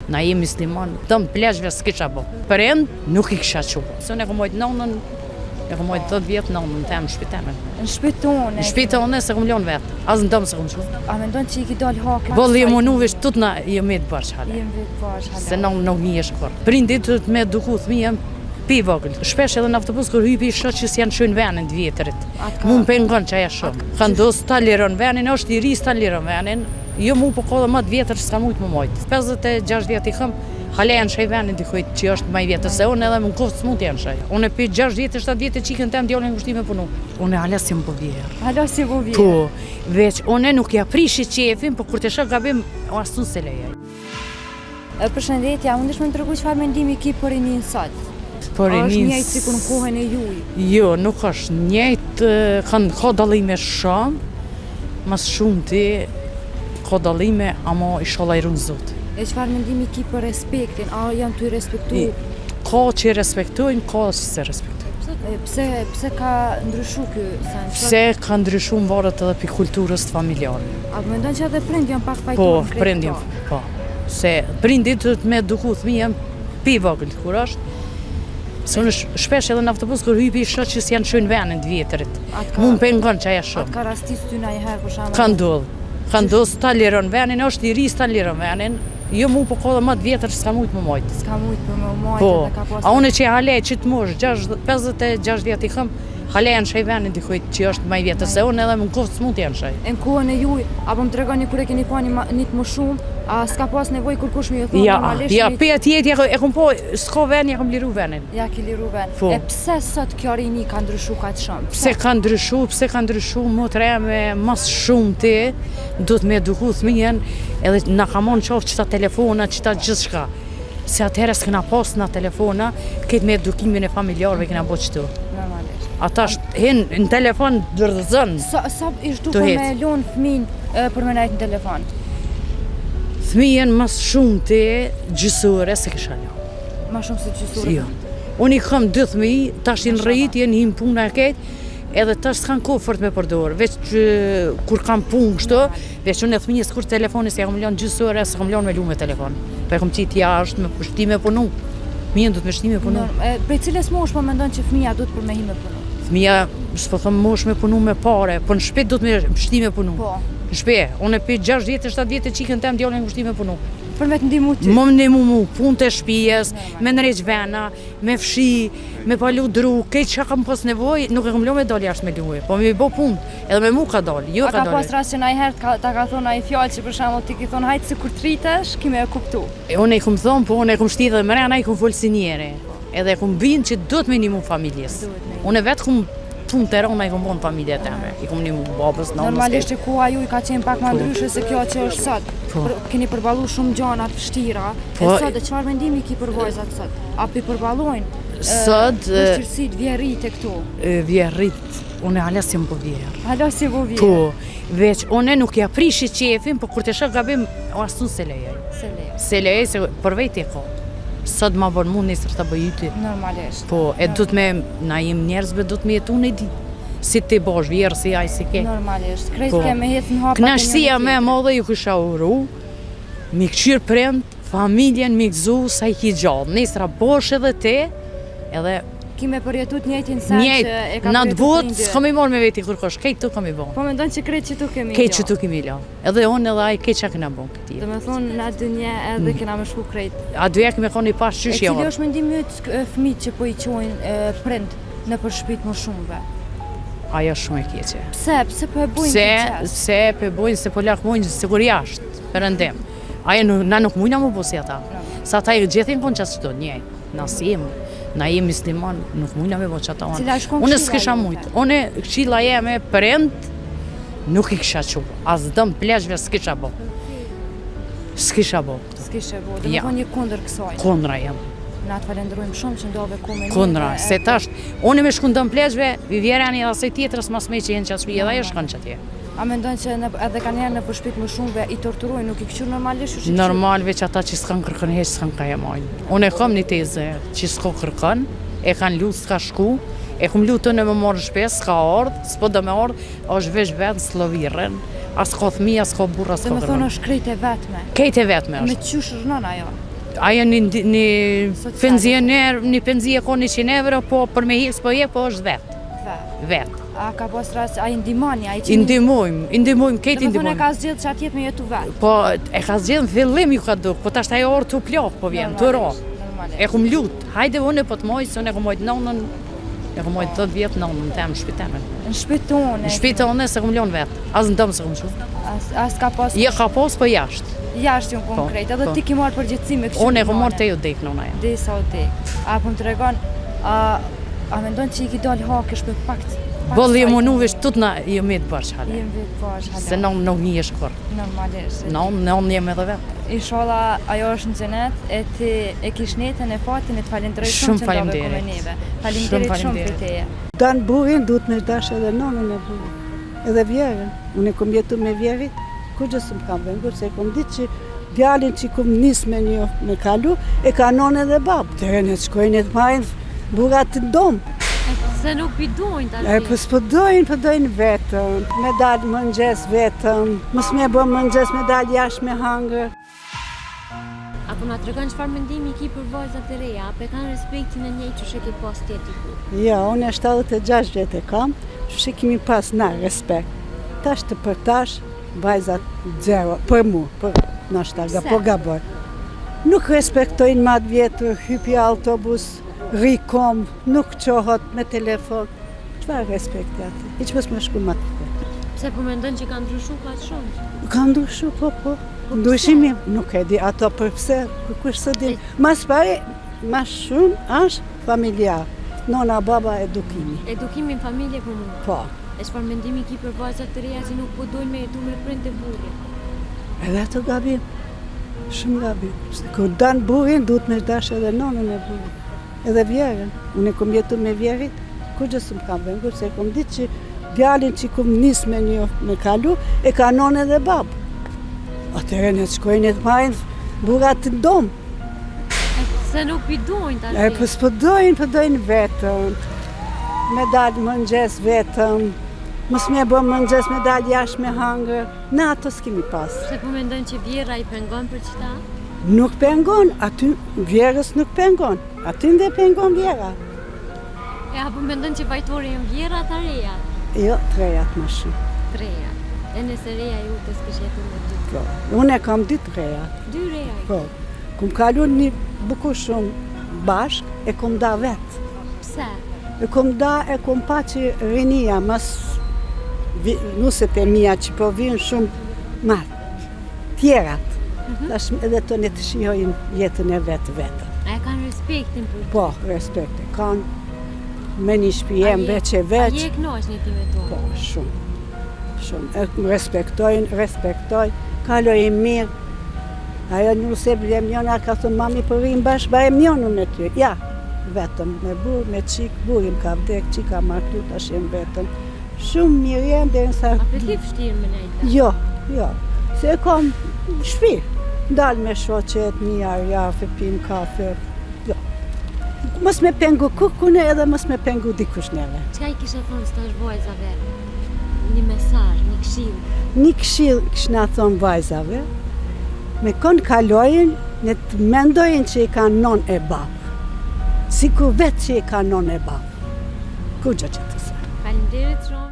Na jemi musliman, dëm plazhve s'kisha bo. Prind nuk I kisha qu. Se unë e kom mojt nënën, e kom mojt 10 vjetë nënën temë në shpitemen. Në shpitone? Në shpitone se kom lon vetë, as në dëmë se kom qu. A mendon që I ki dal hake? Bolli e munuvish tut na jemi të bashkë hale. Jemi të bashkë hale. Se nënë nuk një shkur. Prindit të me duku thmijem pi vogël. Shpesh edhe në autobus kur hypi shoqës janë shojnë venin të vjetërit. Mu më pengon që aja shumë. Ka ndosë ta liron venin, është I ri ta liron venin. Jo mu po kodë më të vjetër s'ka mujtë më mojtë. 56 vjetë I këm, hale janë shaj venin dikujt që është më I vjetër se unë edhe më në koftë s'mund janë shaj. Unë e pi 6 vjetë, 7 vjetë qikën tem djallin në me punu. Unë hala si më po vjerë. Hala si po vjerë? Po, veç unë nuk ja prishi qefin, po kur të shë gabim, asun se lejaj. Përshëndetja, unë dëshme më tregu çfarë mendimi ki për rinin sot? Por A është njëjtë si kur në kohën e juj? Jo, nuk është njëjtë, ka dallime shumë, mas shumë ti, ka dallime, ama inshallah I runë Zot. E çfarë mendimi ki për respektin? A janë të I respektu? Ka që I respektojnë, ka që se respektojnë. Pse ka ndryshu ky sen? Pse ka ndryshu në varet edhe për kulturës familjare. A mendon që edhe prind janë pak Po, fajtorë? prind janë, po. Se prindit të me duku thmijem pi vogël kur është. Se unë shpesh edhe në autobus kur hypi shoqës janë shojnë venin të vjetërit. Mu më pengon që aja shumë. Atë ka rastis ty na I herë për shembull? Ka ndodhë. Ka ndodhë ta liron venin, është I ri ta liron venin. Jo mu po kodë më të vjetër s'ka mujtë më mojtë. S'ka mujtë për më mojtë Po, dhe ka pas... a unë që hale që të mosh, 56 vjetë I këm, hale janë shaj venin dikujt që është më I vjetër se unë edhe më në koftë s'mund janë shaj. E në kohën e juj, apo më tregoni kur e keni pa një të më shumë, a s'ka pas nevojë kur kush më ju thonë normalisht? Ja, pe atjet e kom po, s'ka ven, ja kom liru venin. Ja ki liru ven. Po. E pse sot kjo rini ka ndryshu kaq shumë? Pse ka ndryshu, më të reme mas shumë ti, do të me duku thmijen, edhe na ka mon qofë qëta telefona, qëta gjithë shka. Se atëherë s'këna pas na telefona, këtë me edukimin e familjarëve këna bo qëtu. Normalisht. Ata hinë në telefon dërdëzën. Sa ishtu për me lonë fëmin për me najtë në telefon? Thmijen mas shumë ti gjysore se kësha lo. Ma shumë se gjysore? Jo. Unë I kam 2 fëmijë, tash I në rritje, në him puna e ketë, edhe tash s'kan kohë fort me përdorë, veç kur kam punë kështu, veç unë e thmijës kur telefoni se kam lënë gjysore, se kam lënë me lu me telefon. Po e kam qitë jashtë me shti me punu. Fëmijën du të me shti me punu. Prej cilës mosh po mendon që fëmija du të për me hi me punu? Fëmija, s'po thëmë mosh me punu me pare, po në shpet du të me shti me punu. Po. Në shpet, unë e pi 6 vjetë, 7 vjetë qikën tem djallin në shti me punu. Për me të ndimu ty? Më ndimu mu, punë të shpijes, me nërejq vena, me fshi, me palu dru, këtë që kam pas nevoj, nuk e kam lo me dal jashtë me luaj, po me bo punë, edhe me mu ka dal, jo ka dal. A ka pas rast që na I herë ta ka thonë ai fjallë që për shembull ti ki thonë hajtë se kur tritesh, ki me e kuptu? Unë e kom thonë, po unë e kom shti dhe mërena, I kom folë si njere, edhe e kom binë që do të me nimu familjes. Unë e vetë kom punë të rona I kom bonë familje teme, I kom nimu babës, nëmës. Normalisht që koha ju I ka qenë pak ma ndryshe se kjo që është sot. Keni përballu shumë gjana të vështira. E sot, e çfarë mendimi ki për vajzat sot? A pi përballojnë? Sot vështirësit, vjerrit e këtu? Vjerrit, unë hala si më po vjerë. Hala si po vjerë? Po, veç unë nuk ja prishi qefin, po kur të shë gabim, asun se lejaj. Se lejaj, se për vejt e ka. Sot ma bon mund nesër të bëjyti. Normalisht. Po, e du të me, na jem njerëzve, du të me jetu në di. Si ti bosh vjerë, si aj, si ke. Normalisht. Krejt ke me jetë në hapat e një Knashësia me modhe ju kësha uru, mi këqyrë prind, familjen mi gëzu, sa I ki gjallë. Nesra bosh edhe te, edhe... Ki me përjetut njëjtin sen që e ka përjetut prindje. Në atë botë, s'kam I morë me veti kërkosh, kejtë tu kam I bon. Po me ndonë që krejt që tu kemi lo? Kejtë që tu kemi lo. Edhe unë edhe aj kejtë që këna bon këti. Dhe me thonë, në atë dënje edhe kena me shku krejt. A dyja kemi koni pas qysh E javë. cili është mendimi yt fëmijët që po I qojnë prind në përshpit më shumëve? Ajo shumë e keqe. Pse po e bujnë këtë qes? Se po e bujnë, se po lakmojnë sigur jashtë, përëndim. Ajo na nuk mujna më bosi ata. Sa ata I gjethin konë qasë qëto, njej. Na jem musliman, nuk mujna me bo që ata onë. Unë s'kisha mujtë. Unë këshilla jeme prind, nuk I kisha qu. As dëm plezhve s'kisha bo. S'kisha bo. S'kisha bo, dhe më thonë një kundër kësaj. Kundra jem. Na të falenderojmë shumë që ndove ku me një. Kundra, se tash, unë me shku dëm plezhve, vivjerani edhe se tjetërës mas me që jenë qatë shpi, edhe ajo shkanë që tje. A mendon që edhe ka njerë në përshpit më shumëve I torturojnë, nuk I këqyrë normalisht? Normal, veç ata që s'kan kërkën heq, s'kan ka jamajnë. Unë e kam një teze që s'ko kërkën, e kanë lutë s'ka shku, e kom lutë të në më morë shpes, s'ka ardhë, s'po dhe me ardhë, është veç vetë s'lovirën, as s'ko thmi, as s'ko burra, s'ko dhe me thonë është krejt e vetme. Krejt e vetme është. Me qysh rënon ajo? Aja një penzioner, një penzie ko 100 euro, po për me hikës po je, po është vetë. A ka pas rast, a i ndimani? I ndimojmë, ketë i ndimojmë. Dhe e ndimojmë. ka zgjedhë që atjet me jetu vetë? Po, e ka zgjedhë në fillim ju ka duk, po ta shtaj orë të plak po vjen, të ro. E kum lutë, hajde unë e po të mojë, se unë e kum mojtë nonën, e kum mojtë 10 vjetë nonën, të në shpitene. Në shpitone? Në shpitone se kum lonë vetë, as në dëmë se kum shumë. As ka pas? Je ka pas, po jashtë. Jashtë ju në konkret, edhe ti ki marrë përgjithësi me kështu? Unë e kum marrë te ju dek në unaja. Dhe sa u dek. A po më të regon, a mendon që i ki dalë hakesh për pak Bolli e munuvesh tut na jemi të bashkë halë. Jemi të bashkë halë. Se nuk një e shkur. Normalisht. Non jemi edhe vetë. Inshallah ajo është në xhenet e ti e kish netën e fatin e të falenderoj shumë që ndove me neve. Faleminderit shumë për teje. Dan burin duhet me dash edhe nonën e burin. Edhe vjerën. Unë kom jetu me vjerit, kur gjë s'm kam vengur, se kom ditë që djalin që kom nis me një me kalu, e ka nonë edhe babë. Të renet shkojnë e të majnë burat të domë. Se nuk pidojnë të E për s'pëdojnë vetëm, me dalë mëngjes vetëm, mos me bë mëngjes me dalë jashtë me hangër. Apo nga të regon çfarë mendimi ki për vajzat e reja, apo e kanë respektin e njëjtë që shë ke pas tjeti ku? Ja, unë e 76 vjetë e kam, që kemi pas na respekt. Tash të për tash, vajzat zero, për mu, për nashta, po gaboj. Nuk respektojnë matë vjetër, hypja autobus, rikom, nuk qohot me telefon. Çfarë respekti atë? I që mos me shku matë vjetër. Pse po mendon që kanë ndryshu ka shumë? Kanë ndryshu, po. Ndryshimi nuk e di ato për pse, për kush së di. Mas pari, mas shumë është familjar. Nona, baba, edukimi. Edukimi në familje për mund? Po. E çfarë mendimi ki për vajzat të reja që nuk po dojnë me jetu me prindë e burri? Edhe ato gabim, shumë gabim. Se kur dan burin, duhet me dash edhe nonën e burin. Edhe vjerën. Unë e kom jetu me vjerit, kur gjë s'm kam vengur, se kom ditë që djalin që kom nis me një me kalu, e ka nonë edhe babë. Atëherë ne shkojnë të majnë burat të domë. Se nuk pidojnë të E për s'pëdojnë vetëm, me dalë mëngjes vetëm, mos me bë mëngjes me dalë jashtë me hangër, na ato s'kemi pas. Se po mendon që vjera i pengon për qëta? Nuk pengon, aty vjerës nuk pengon, aty ndë pengon vjera. E apo mendon që vajtori janë vjera të reja? Jo, trejat më shumë. Treja. E nëse reja ju të s'kish jetu me ty? Po, unë e kam 2 trejat. 2 reja? Po, kum kalu një bukur shumë bashk, e kum da vetë. Pse? E kum da, e kum pa që rinia, mas nuset e mija që po vinë shumë marë, tjerat. Tash edhe të ne të shihojnë jetën e vetën. A e kanë respektin për ty? Po, respekt e kanë, me një shpijem veç e veç. A je kënaqni ti me to? Po, shumë. E respektojnë, kalojnë mirë. Ajo njëse blem njona ka thënë mami përrim bashkë, bajem njonu me ty. Ja, vetëm, me burë, me qikë, burim ka vdek, qika martu, tash jem vetëm. Shumë mirë jem dhe nësa... A për ti fështirë me nejta? Jo, se e kam shpi. Dalë me shoqet, një arjafe, pim kafe. Jo. Mos me pengu kukune edhe mos me pengu dikush neve. Qka i kishe thonë stash vajzave? Një mesazh, një këshill? Një këshill kishna thonë vajzave, me kon kalojnë, ne të mendojnë që i ka non e babë. Sikur vetë që i ka non e babë. Ku gjë që të sa. Faleminderit shumë.